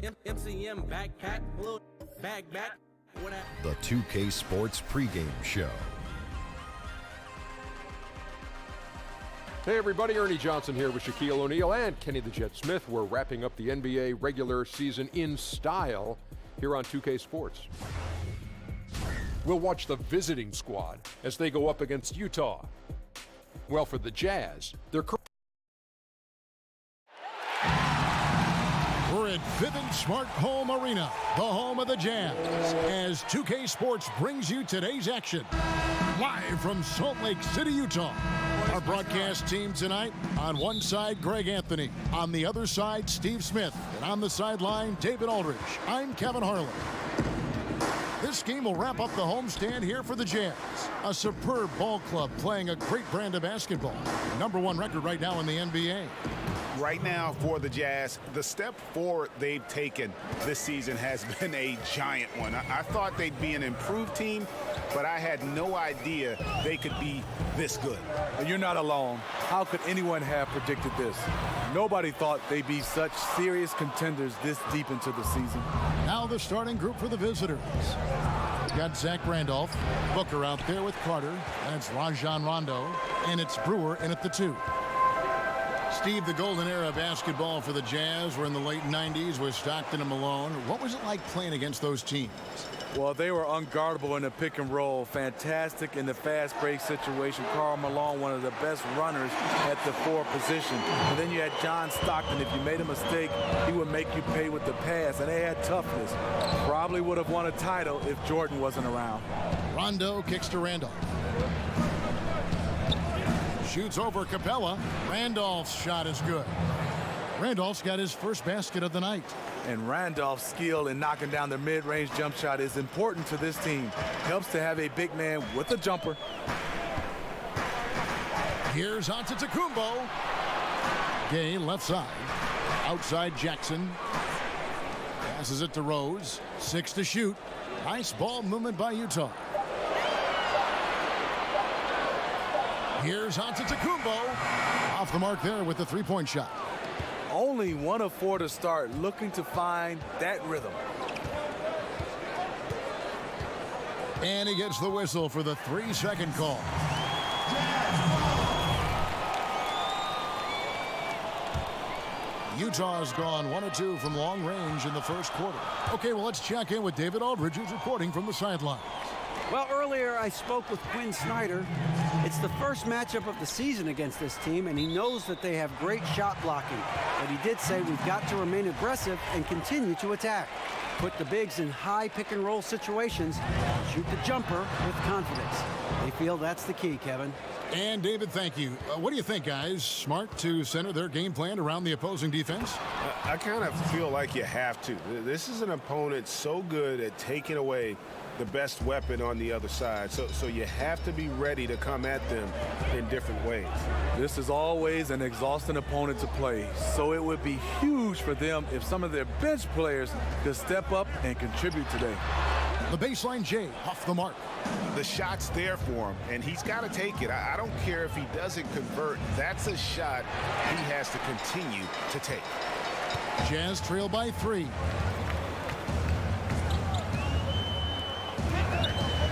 MCM backpack, little back. The 2K Sports pregame show. Hey everybody, Ernie Johnson here with Shaquille O'Neal and Kenny the Jet Smith. We're wrapping up the NBA regular season in style here on 2K Sports. We'll watch the visiting squad as they go up against Utah. Well, for the Jazz, they're... We're at Vivint Smart Home Arena, the home of the Jazz, as 2K Sports brings you today's action. Live from Salt Lake City, Utah. Our broadcast team tonight, on one side, Greg Anthony. On the other side, Steve Smith. And on the sideline, David Aldridge. I'm Kevin Harlan. This game will wrap up the homestand here for the Jazz. A superb ball club playing a great brand of basketball. #1 record right now in the NBA. Right now for the Jazz, the step forward they've taken this season has been a giant one. I thought they'd be an improved team, but I had no idea they could be this good. And you're not alone. How could anyone have predicted this? Nobody thought they'd be such serious contenders this deep into the season. Now the starting group for the visitors. We've got Zach Randolph, Booker out there with Carter, and it's Rajon Rondo, and it's Brewer in at the 2. Steve, the golden era of basketball for the Jazz were in the late 90s with Stockton and Malone. What was it like playing against those teams? Well, they were unguardable in the pick and roll, fantastic in the fast break situation. Karl Malone, one of the best runners at the 4 position. And then you had John Stockton. If you made a mistake, he would make you pay with the pass, and they had toughness. Probably would have won a title if Jordan wasn't around. Rondo kicks to Randolph. Shoots over Capella. Randolph's shot is good. Randolph's got his first basket of the night. And Randolph's skill in knocking down the mid-range jump shot is important to this team. Helps to have a big man with a jumper. Here's Antetokounmpo. Gay left side. Outside Jackson. Passes it to Rose. 6 to shoot. Nice ball movement by Utah. Here's Antetokounmpo. Off the mark there with the 3-point shot. Only 1 of 4 to start, looking to find that rhythm. And he gets the whistle for the 3-second call. Utah's gone 1 of 2 from long range in the first quarter. Okay, well, let's check in with David Aldridge, who's reporting from the sidelines. Well, earlier I spoke with Quinn Snyder. It's the first matchup of the season against this team, and he knows that they have great shot blocking. But he did say we've got to remain aggressive and continue to attack. Put the bigs in high pick-and-roll situations, shoot the jumper with confidence. They feel that's the key, Kevin. And David, thank you. What do you think, guys? Smart to center their game plan around the opposing defense? I kind of feel like you have to. This is an opponent so good at taking away the best weapon on the other side. So you have to be ready to come at them in different ways. This is always an exhausting opponent to play, so it would be huge for them if some of their bench players could step up and contribute today. The baseline J off the mark. The shot's there for him, and he's got to take it. I don't care if he doesn't convert. That's a shot he has to continue to take. Jazz trail by 3.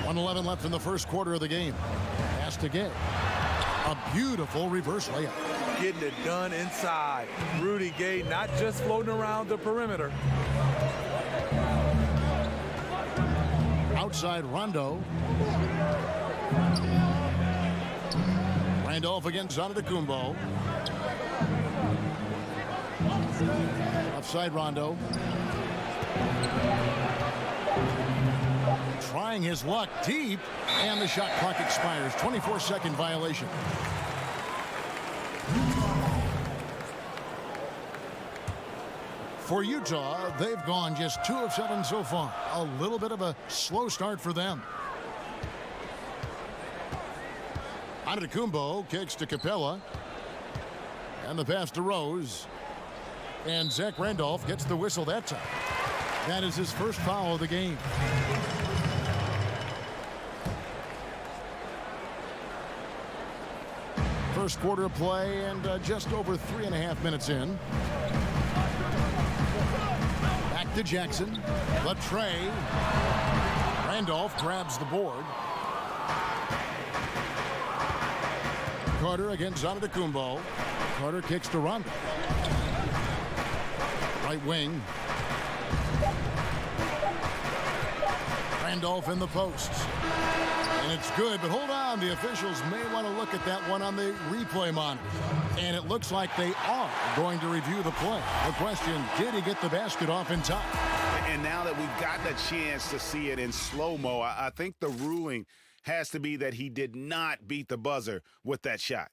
1:11 left in the first quarter of the game. Pass to Gay. A beautiful reverse layup. Getting it done inside. Rudy Gay not just floating around the perimeter. Outside Rondo. Randolph against Antetokounmpo. Outside Rondo. Trying his luck deep, and the shot clock expires. 24-second violation. For Utah, they've gone just 2 of 7 so far. A little bit of a slow start for them. Antetokounmpo kicks to Capella. And the pass to Rose. And Zach Randolph gets the whistle that time. That is his first foul of the game. First quarter of play, and just over 3.5 minutes in. Back to Jackson. The tray. Randolph grabs the board. Carter against Antetokounmpo. Carter kicks to Rondo. Right wing. Randolph in the posts. And it's good, but hold on. The officials may want to look at that one on the replay monitor. And it looks like they are going to review the play. The question, did he get the basket off in time? And now that we've gotten a chance to see it in slow-mo, I think the ruling has to be that he did not beat the buzzer with that shot.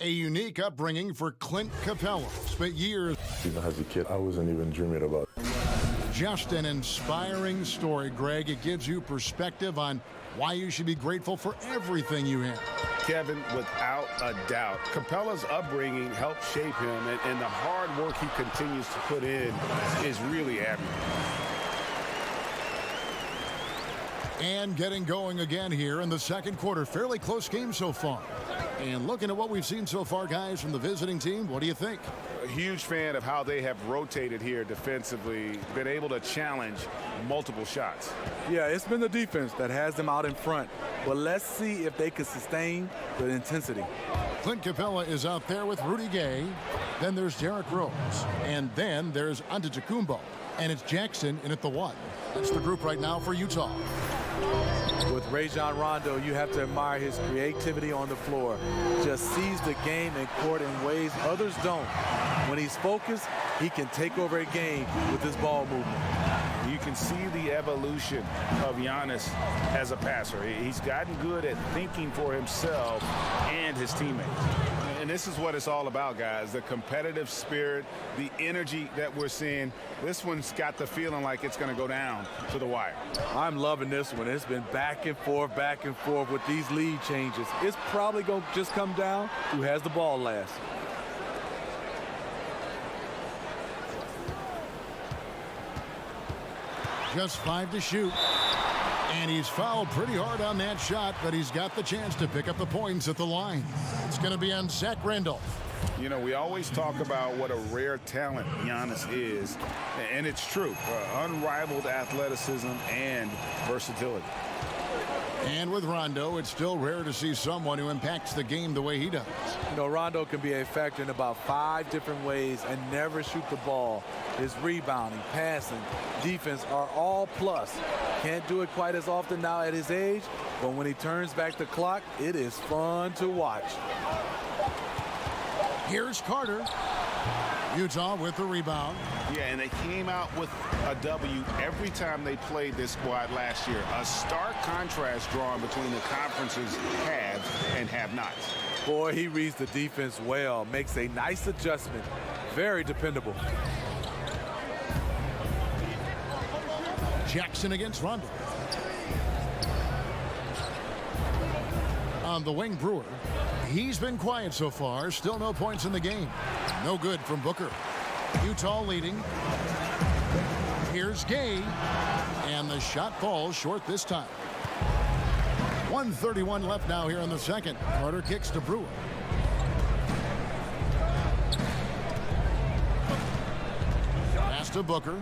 A unique upbringing for Clint Capella. Spent years. Even as a kid, I wasn't even dreaming about it. Just an inspiring story, Greg. It gives you perspective on why you should be grateful for everything you have. Kevin, without a doubt, Capella's upbringing helped shape him, and the hard work he continues to put in is really admirable. And getting going again here in the second quarter. Fairly close game so far. And looking at what we've seen so far, guys, from the visiting team, what do you think? A huge fan of how they have rotated here defensively, been able to challenge multiple shots. Yeah, it's been the defense that has them out in front. But let's see if they can sustain the intensity. Clint Capella is out there with Rudy Gay. Then there's Derrick Rose. And then there's Antetokounmpo. And it's Jackson in at the 1. That's the group right now for Utah. With Rajon Rondo, you have to admire his creativity on the floor. Just sees the game and court in ways others don't. When he's focused, he can take over a game with his ball movement. You can see the evolution of Giannis as a passer. He's gotten good at thinking for himself and his teammates. And this is what it's all about, guys. The competitive spirit, the energy that we're seeing. This one's got the feeling like it's going to go down to the wire. I'm loving this one. It's been back and forth with these lead changes. It's probably going to just come down who has the ball last. Just 5 to shoot. And he's fouled pretty hard on that shot, but he's got the chance to pick up the points at the line. It's going to be on Zach Randolph. You know, we always talk about what a rare talent Giannis is, and it's true. Unrivaled athleticism and versatility. And with Rondo, it's still rare to see someone who impacts the game the way he does. You know, Rondo can be a factor in about 5 different ways and never shoot the ball. His rebounding, passing, defense are all plus. Can't do it quite as often now at his age, but when he turns back the clock, it is fun to watch. Here's Carter. Utah with the rebound. Yeah, and they came out with a W every time they played this squad last year. A stark contrast drawn between the conference's haves and have-nots. Boy, he reads the defense well, makes a nice adjustment. Very dependable. Jackson against Rondo. On the wing, Brewer. He's been quiet so far. Still no points in the game. No good from Booker. Utah leading. Here's Gay. And the shot falls short this time. 1:31 left now here in the second. Carter kicks to Brewer. Pass to Booker.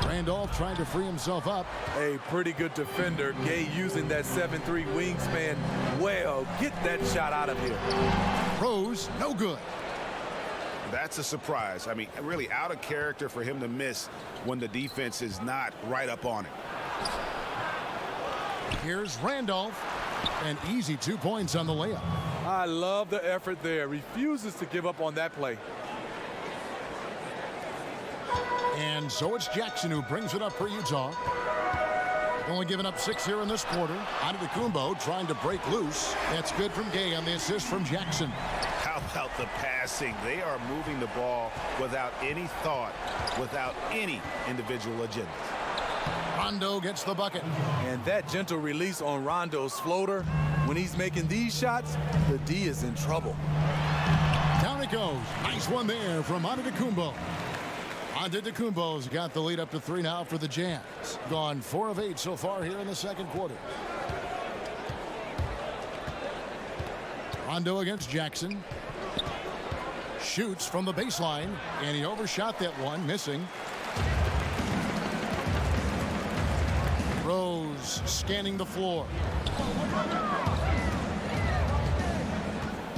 Randolph trying to free himself up. A pretty good defender. Gay using that 7'3" wingspan well. Get that shot out of here. Rose, no good. That's a surprise. I mean, really out of character for him to miss when the defense is not right up on it. Here's Randolph. An easy 2 points on the layup. I love the effort there. Refuses to give up on that play. And so it's Jackson who brings it up for Utah. Only giving up 6 here in this quarter. Antetokounmpo trying to break loose. That's good from Gay on the assist from Jackson. How about the passing? They are moving the ball without any thought, without any individual agenda. Rondo gets the bucket. And that gentle release on Rondo's floater. When he's making these shots, the D is in trouble. Down it goes. Nice one there from Antetokounmpo. Antetokounmpo's got the lead up to 3 now for the Jazz. Gone 4 of 8 so far here in the second quarter. Rondo against Jackson. Shoots from the baseline, and he overshot that one, missing. Rose scanning the floor.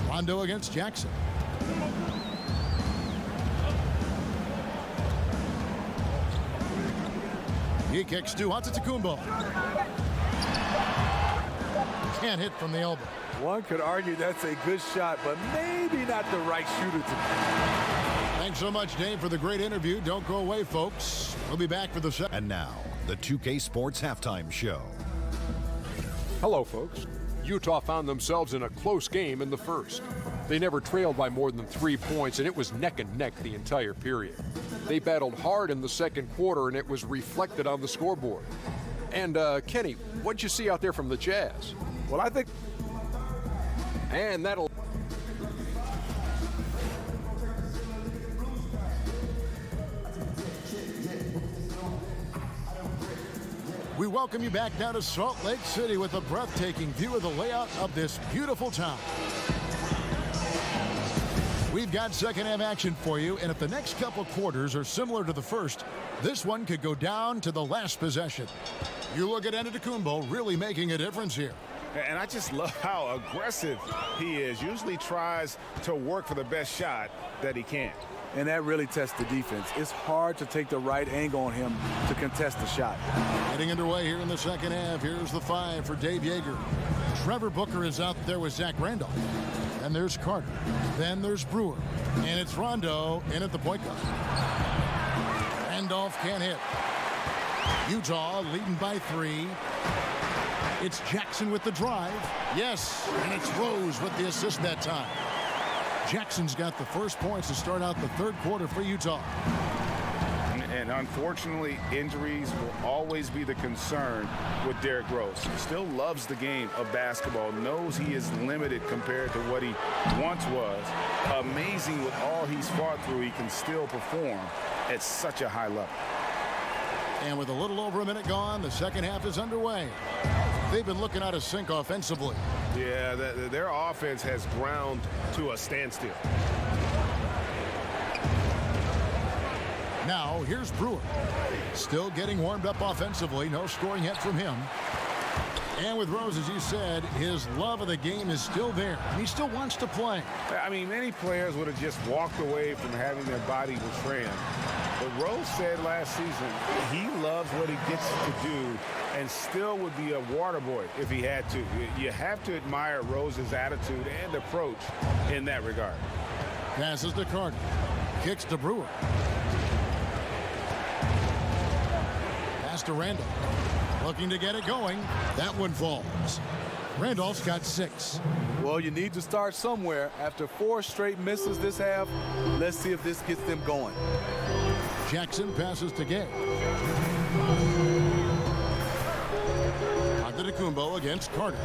Rondo against Jackson. He kicks to Antetokounmpo. Can't hit from the elbow. One could argue that's a good shot, but maybe not the right shooter to. Thanks so much, Dave, for the great interview. Don't go away, folks. We'll be back for the second. And now, the 2K Sports Halftime Show. Hello, folks. Utah found themselves in a close game in the first. They never trailed by more than 3 points, and it was neck and neck the entire period. They battled hard in the second quarter, and it was reflected on the scoreboard. And, Kenny, what'd you see out there from the Jazz? Well, I think. And that'll. We welcome you back down to Salt Lake City with a breathtaking view of the layout of this beautiful town. We've got second half action for you, and if the next couple quarters are similar to the first, this one could go down to the last possession. You look at Antetokounmpo really making a difference here. And I just love how aggressive he is. Usually tries to work for the best shot that he can. And that really tests the defense. It's hard to take the right angle on him to contest the shot. Getting underway here in the second half. Here's the 5 for Dave Yeager. Trevor Booker is out there with Zach Randolph. And there's Carter. Then there's Brewer. And it's Rondo in at the point guard. Randolph can't hit. Utah leading by 3. It's Jackson with the drive. Yes, and it's Rose with the assist that time. Jackson's got the first points to start out the third quarter for Utah. And unfortunately, injuries will always be the concern with Derrick Rose. He still loves the game of basketball, knows he is limited compared to what he once was. Amazing with all he's fought through, he can still perform at such a high level. And with a little over a minute gone, the second half is underway. They've been looking out of sync offensively. Yeah, their offense has ground to a standstill. Now, here's Brewer. Still getting warmed up offensively. No scoring yet from him. And with Rose, as you said, his love of the game is still there. And he still wants to play. I mean, many players would have just walked away from having their body betray him. But Rose said last season he loves what he gets to do and still would be a water boy if he had to. You have to admire Rose's attitude and approach in that regard. Passes to Carter. Kicks to Brewer. Pass to Randolph. Looking to get it going. That one falls. Randolph's got 6. Well, you need to start somewhere. After 4 straight misses this half, let's see if this gets them going. Jackson passes to Gay. Antetokounmpo against Carter.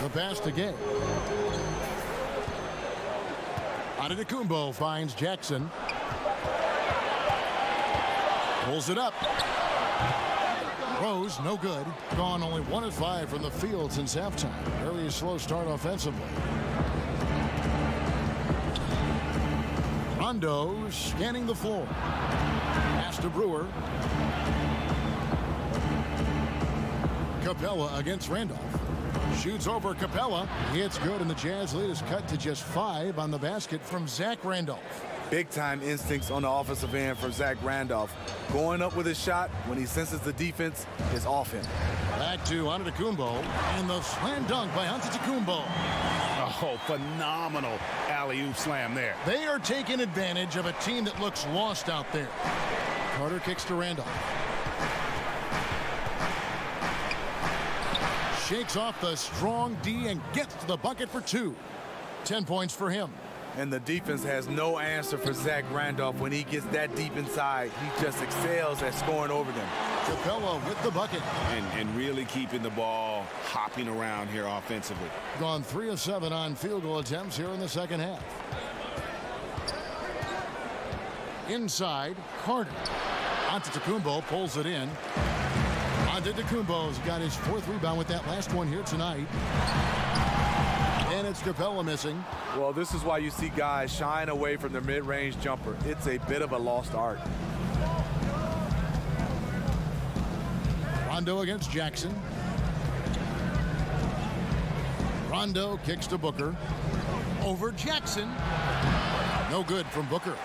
The pass to Gay. Antetokounmpo finds Jackson. Pulls it up. Rose, no good. Gone only 1 of 5 from the field since halftime. Very slow start offensively. Rondo scanning the floor. Pass to Brewer. Capella against Randolph. Shoots over Capella. It's good, and the Jazz lead is cut to just 5 on the basket from Zach Randolph. Big-time instincts on the offensive end for Zach Randolph. Going up with his shot when he senses the defense is off him. Back to Antetokounmpo, and the slam dunk by Antetokounmpo. Oh, phenomenal alley-oop slam there. They are taking advantage of a team that looks lost out there. Carter kicks to Randolph. Shakes off the strong D and gets to the bucket for 2. 10 points for him. And the defense has no answer for Zach Randolph when he gets that deep inside. He just excels at scoring over them. Capella with the bucket. And really keeping the ball hopping around here offensively. Gone 3 of 7 on field goal attempts here in the second half. Inside, Carter. Antetokounmpo pulls it in. Antetokounmpo's got his 4th rebound with that last one here tonight. And it's Capella missing. Well, this is why you see guys shying away from their mid-range jumper. It's a bit of a lost art. Rondo against Jackson. Rondo kicks to Booker. Over Jackson. No good from Booker.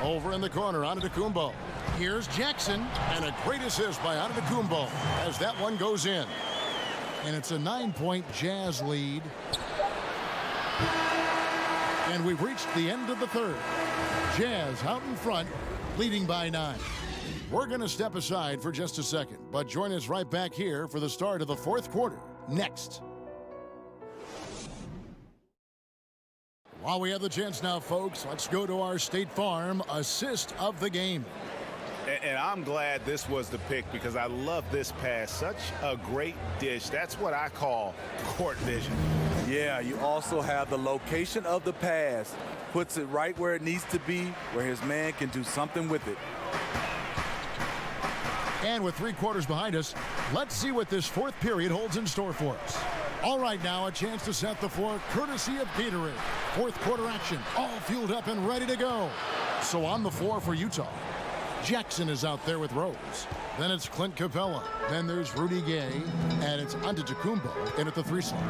Over in the corner, Antetokounmpo. Here's Jackson, and a great assist by Antetokounmpo as that one goes in. And it's a 9-point Jazz lead. And we've reached the end of the third. Jazz out in front, leading by 9. We're going to step aside for just a second, but join us right back here for the start of the fourth quarter next. While we have the chance now, folks, let's go to our State Farm assist of the game. And I'm glad this was the pick because I love this pass. Such a great dish. That's what I call court vision. Yeah, you also have the location of the pass. Puts it right where it needs to be, where his man can do something with it. And with 3 quarters behind us, let's see what this fourth period holds in store for us. All right, now a chance to set the floor courtesy of Gatorade. Fourth quarter action, all fueled up and ready to go. So on the floor for Utah, Jackson is out there with Rose. Then it's Clint Capella. Then there's Rudy Gay, and it's Antetokounmpo in at the 3 slot.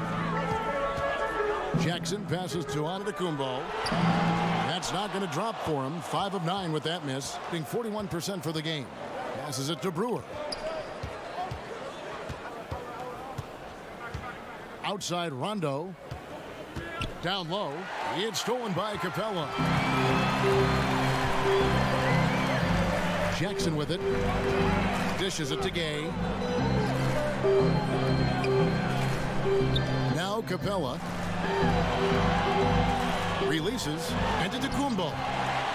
Jackson passes to Antetokounmpo. That's not going to drop for him. 5 of 9 with that miss, being 41% for the game. Passes it to Brewer. Outside Rondo. Down low. It's stolen by Capella. Jackson with it. Dishes it to Gay. Now Capella. Releases. Antetokounmpo.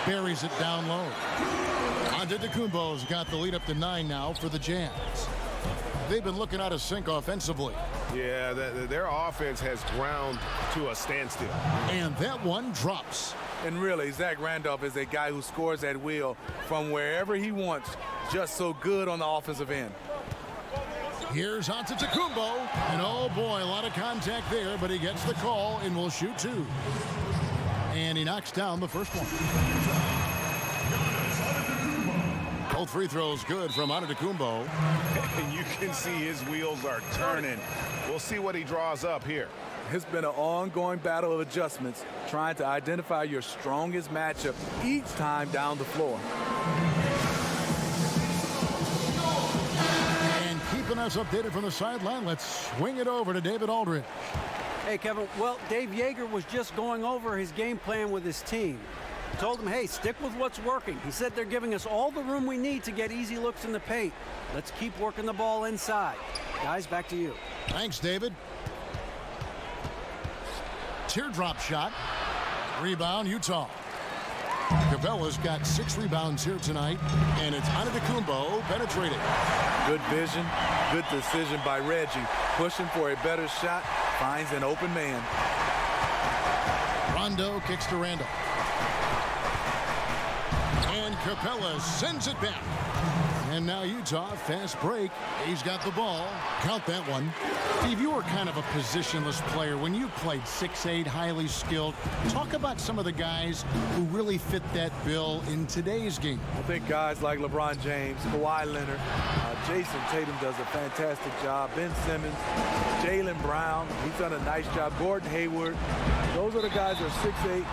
Buries it down low. Antetokounmpo's got the lead up to 9 now for the Jazz. They've been looking out of sync offensively. Yeah, their offense has ground to a standstill. And that one drops. And really, Zach Randolph is a guy who scores at will from wherever he wants. Just so good on the offensive end. Here's Antetokounmpo. And oh boy, a lot of contact there, but he gets the call and will shoot 2. And he knocks down the first one. Both free throws good from Antetokounmpo. And you can see his wheels are turning. We'll see what he draws up here. It's been an ongoing battle of adjustments, trying to identify your strongest matchup each time down the floor. And keeping us updated from the sideline, let's swing it over to David Aldridge. Hey, Kevin. Well, Dave Yeager was just going over his game plan with his team. Told him, hey, stick with what's working. He said they're giving us all the room we need to get easy looks in the paint. Let's keep working the ball inside. Guys, back to you. Thanks, David. Teardrop shot. Rebound, Utah. Capella's got 6 rebounds here tonight, and it's Antetokounmpo penetrating. Good vision, good decision by Reggie. Pushing for a better shot, finds an open man. Rondo kicks to Randall. And Capella sends it back. And now Utah, fast break. He's got the ball. Count that one. Steve, you were kind of a positionless player when you played 6'8", highly skilled. Talk about some of the guys who really fit that bill in today's game. I think guys like LeBron James, Kawhi Leonard, Jason Tatum does a fantastic job. Ben Simmons, Jaylen Brown, he's done a nice job. Gordon Hayward. Those are the guys that are 6'8",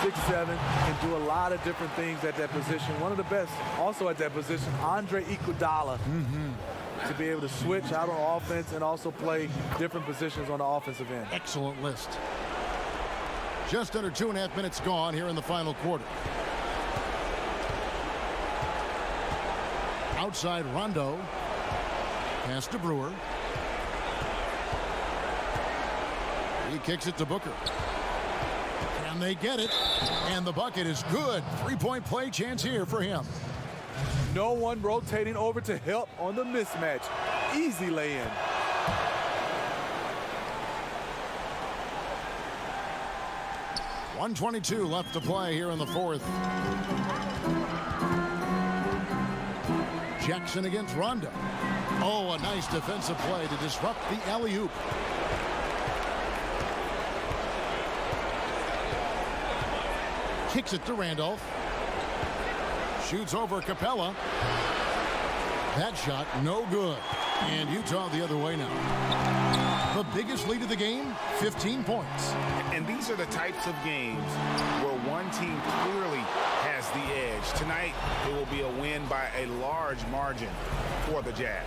6'7", can do a lot of different things at that position. One of the best also at that position, Andre Iguodala, to be able to switch out on offense and also play different positions on the offensive end. Excellent list. Just under 2.5 minutes gone here in the final quarter. Outside Rondo. Pass to Brewer. He kicks it to Booker. And they get it. And the bucket is good. 3-point play chance here for him. No one rotating over to help on the mismatch. Easy lay-in. .122 left to play here in the fourth. Jackson against Rondo. Oh, a nice defensive play to disrupt the alley-oop. Kicks it to Randolph. Shoots over Capella. That shot no good. And Utah the other way now. The biggest lead of the game, 15 points. And these are the types of games where one team clearly has the edge. Tonight, it will be a win by a large margin for the Jazz.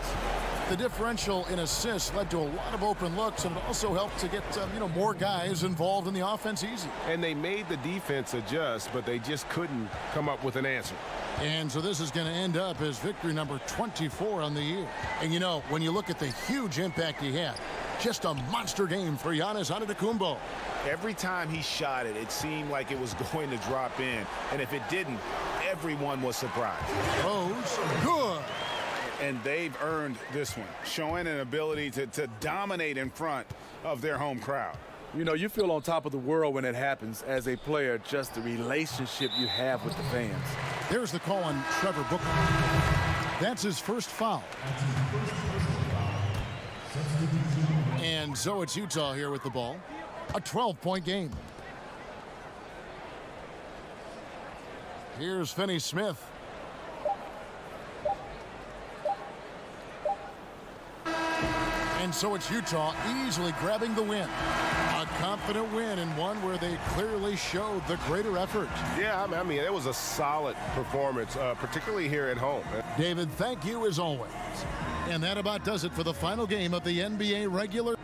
The differential in assists led to a lot of open looks, and it also helped to get more guys involved in the offense easy. And they made the defense adjust, but they just couldn't come up with an answer. And so this is going to end up as victory number 24 on the year. And when you look at the huge impact he had, just a monster game for Giannis Antetokounmpo. Every time he shot it, it seemed like it was going to drop in. And if it didn't, everyone was surprised. Rose, good. And they've earned this one, showing an ability to dominate in front of their home crowd. You feel on top of the world when it happens as a player, just the relationship you have with the fans. There's the call on Trevor Booker. That's his first foul. And so it's Utah here with the ball. A 12-point game. Here's Finney-Smith. And so it's Utah easily grabbing the win. A confident win, and one where they clearly showed the greater effort. Yeah, I mean, it was a solid performance, particularly here at home. David, thank you as always. And that about does it for the final game of the NBA regular.